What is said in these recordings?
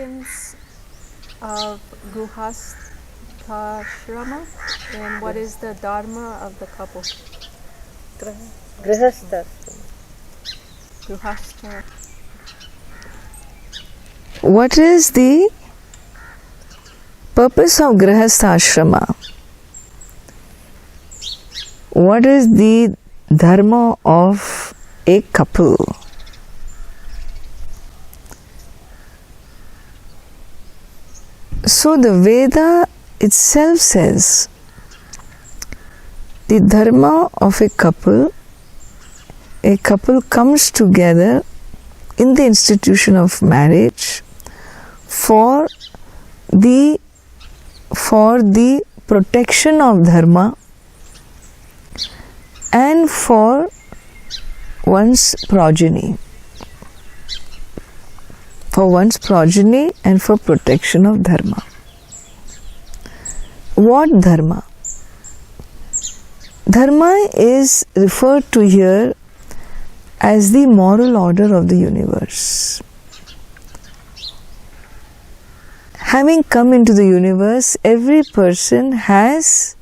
significance of Gruhastha-shrama and what is the dharma of the couple? Grihastha. Gruhastha. What is the purpose of Grihastha-ashrama? What is the dharma of a couple? So the Veda itself says the dharma of a couple comes together in the institution of marriage for the protection of dharma and for one's progeny. For one's progeny and for protection of dharma. What dharma? Dharma is referred to here as the moral order of the universe. Having come into the universe, every person has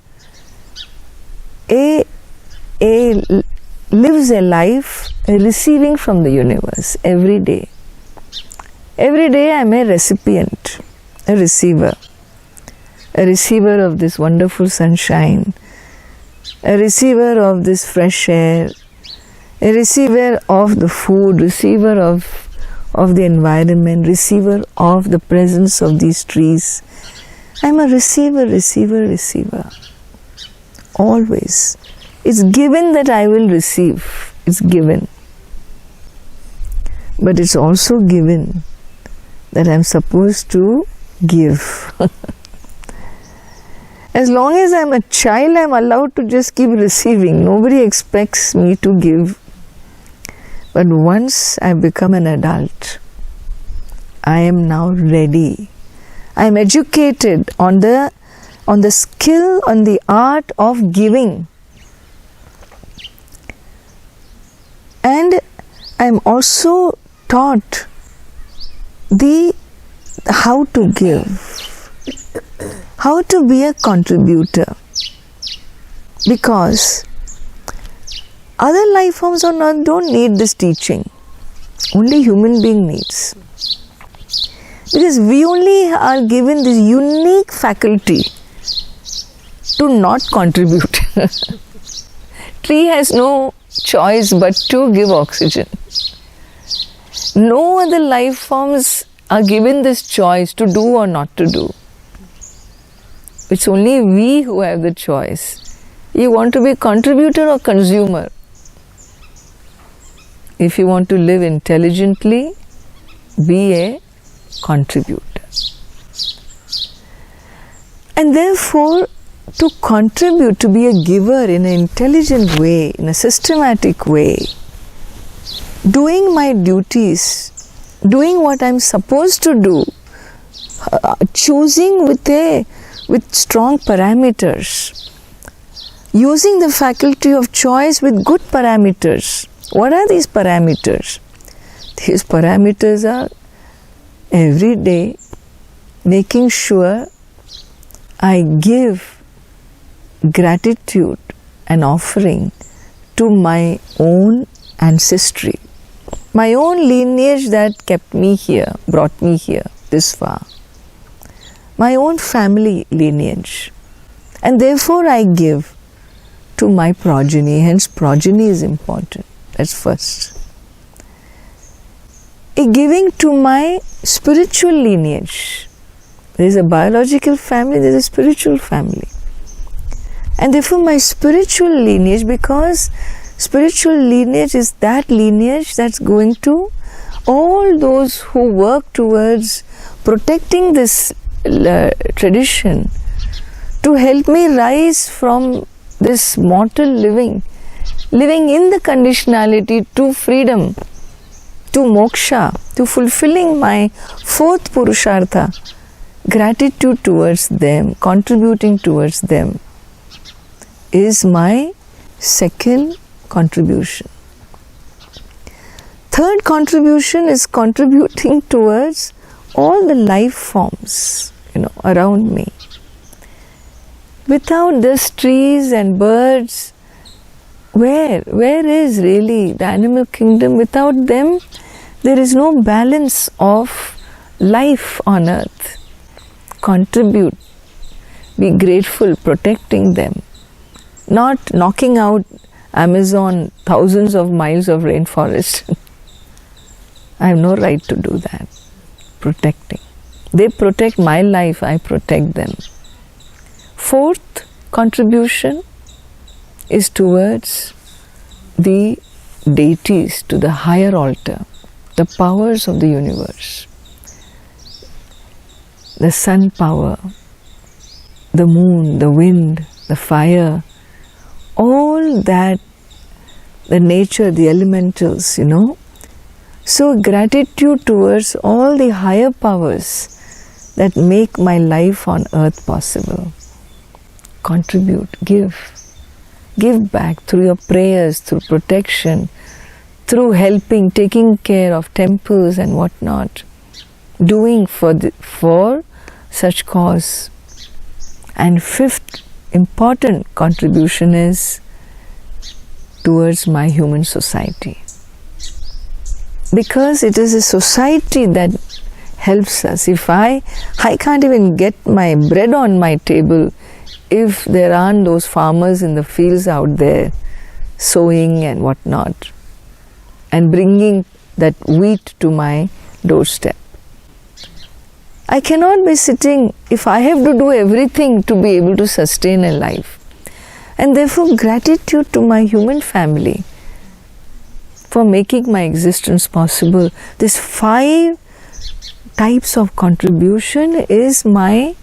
lives a life receiving from the universe every day. Every day I am a recipient, a receiver of this wonderful sunshine, a receiver of this fresh air, a receiver of the food, receiver of the environment, receiver of the presence of these trees. I am a receiver. Always. It's given that I will receive. It's given. But it's also given that I'm supposed to give. As long as I'm a child, I'm allowed to just keep receiving. Nobody expects me to give. But once I become an adult, I am now ready. I am educated on the skill, on the art of giving. And I am also taught how to give, how to be a contributor, because other life forms on earth don't need this teaching. Only human being needs, because we only are given this unique faculty to not contribute. Tree has no choice but to give oxygen. No other life forms are given this choice to do or not to do. It's only we who have the choice. You want to be a contributor or consumer? If you want to live intelligently, be a contributor. And therefore, to contribute, to be a giver in an intelligent way, in a systematic way, doing my duties, doing what I'm supposed to do, choosing with strong parameters, using the faculty of choice with good parameters. What are these parameters? These parameters are every day making sure I give gratitude and offering to my own ancestry, my own lineage that kept me here, brought me here this far, my own family lineage, and therefore I give to my progeny. Hence progeny is important. That's first. A giving to my spiritual lineage. There is a biological family, there is a spiritual family. And therefore my spiritual lineage, because spiritual lineage is that lineage that's going to all those who work towards protecting this tradition, to help me rise from this mortal living in the conditionality to freedom, to moksha, to fulfilling my fourth purushartha, gratitude towards them, contributing towards them, is my second contribution. Third contribution is contributing towards all the life forms, around me. Without these trees and birds, where is really the animal kingdom? Without them, there is no balance of life on earth. Contribute, be grateful, protecting them, not knocking out Amazon, thousands of miles of rainforest. I have no right to do that. Protecting. They protect my life, I protect them. Fourth contribution is towards the deities, to the higher altar, the powers of the universe. The sun power, the moon, the wind, the fire, all that, the nature, the elementals, So gratitude towards all the higher powers that make my life on earth possible. Contribute, give. Give back through your prayers, through protection, through helping, taking care of temples and whatnot. Doing for such cause. And fifth important contribution is towards my human society. Because it is a society that helps us. If I can't even get my bread on my table if there aren't those farmers in the fields out there sowing and whatnot and bringing that wheat to my doorstep. I cannot be sitting if I have to do everything to be able to sustain a life. And therefore gratitude to my human family for making my existence possible. These 5 types of contribution is my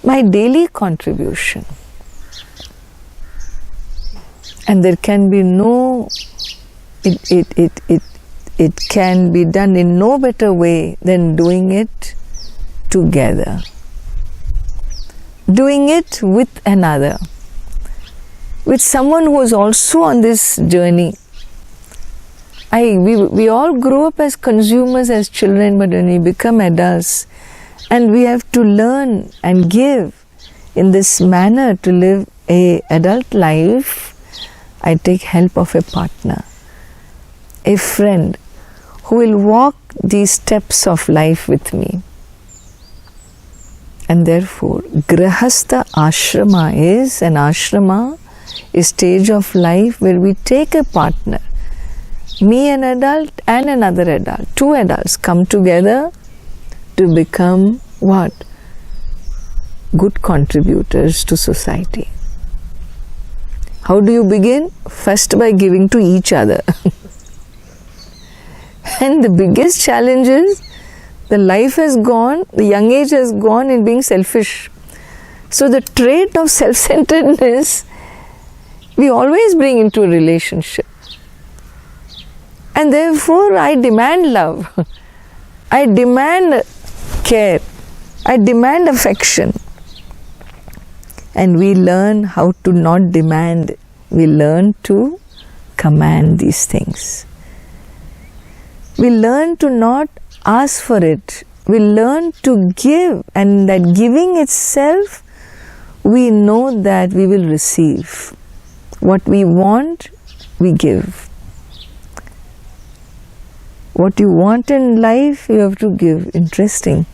daily contribution. And there can be it can be done in no better way than doing it together. Doing it with another. With someone who is also on this journey. We all grow up as consumers, as children, but when we become adults, and we have to learn and give in this manner to live a adult life, I take help of a partner, a friend who will walk these steps of life with me. And therefore, Grahastha ashrama is an ashrama, a stage of life where we take a partner. Me, an adult, and another adult. 2 adults come together to become what? Good contributors to society. How do you begin? First by giving to each other. And the biggest challenge is the life has gone, the young age has gone in being selfish. So the trait of self-centeredness we always bring into a relationship. And therefore I demand love. I demand care. I demand affection. And we learn how to not demand. We learn to command these things. We learn to not ask for it. We learn to give, and that giving itself, we know that we will receive. What we want, we give. What you want in life, you have to give. Interesting.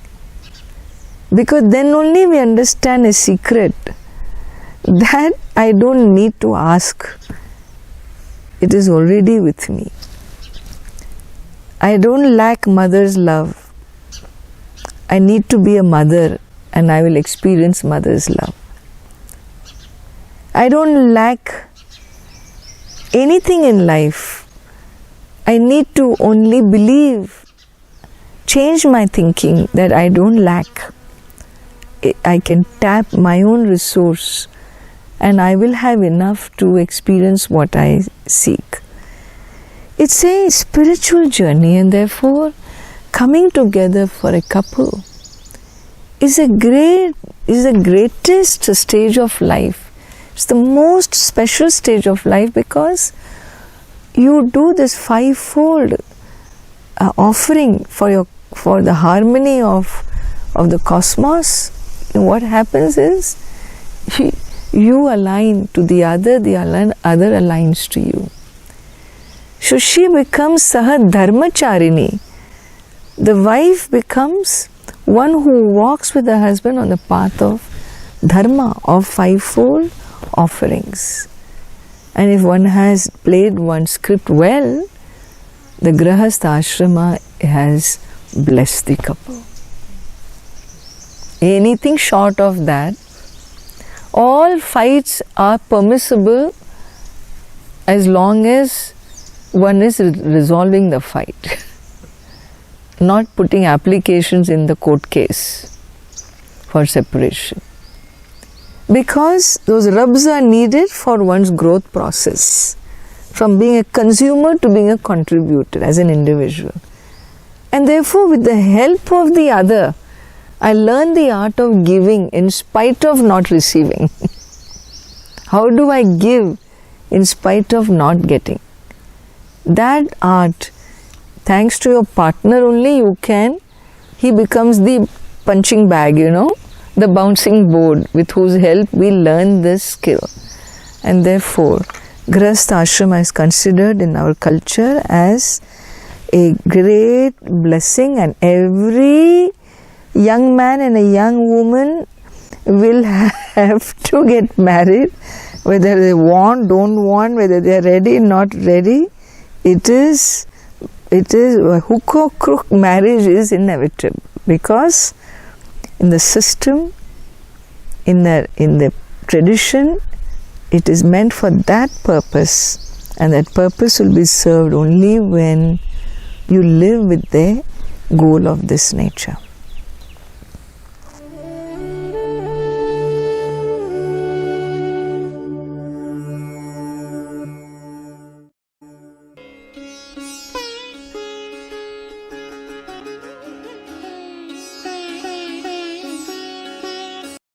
Because then only we understand a secret that I don't need to ask. It is already with me. I don't lack mother's love. I need to be a mother and I will experience mother's love. I don't lack anything in life. I need to only believe, change my thinking that I don't lack. I can tap my own resource and I will have enough to experience what I seek. It's a spiritual journey, and therefore coming together for a couple is the greatest stage of life. It's the most special stage of life because you do this 5-fold offering for for the harmony of the cosmos, what happens is you align to the other aligns to you. So she becomes Saha Dharmacharini. The wife becomes one who walks with the husband on the path of dharma, of fivefold offerings. And if one has played one's script well, the Grahastha Ashrama has blessed the couple. Anything short of that, all fights are permissible as long as one is resolving the fight, not putting applications in the court case for separation. Because those rubs are needed for one's growth process, from being a consumer to being a contributor as an individual. And therefore, with the help of the other, I learned the art of giving in spite of not receiving. How do I give in spite of not getting? That art, thanks to your partner only, you can. He becomes the punching bag, the bouncing board with whose help we learn this skill. And therefore, Grahastha Ashrama is considered in our culture as a great blessing, and every young man and a young woman will have to get married, whether they want, don't want, whether they are ready, not ready. It is hook or crook marriage is inevitable, because in the system, in the tradition, it is meant for that purpose, and that purpose will be served only when you live with the goal of this nature.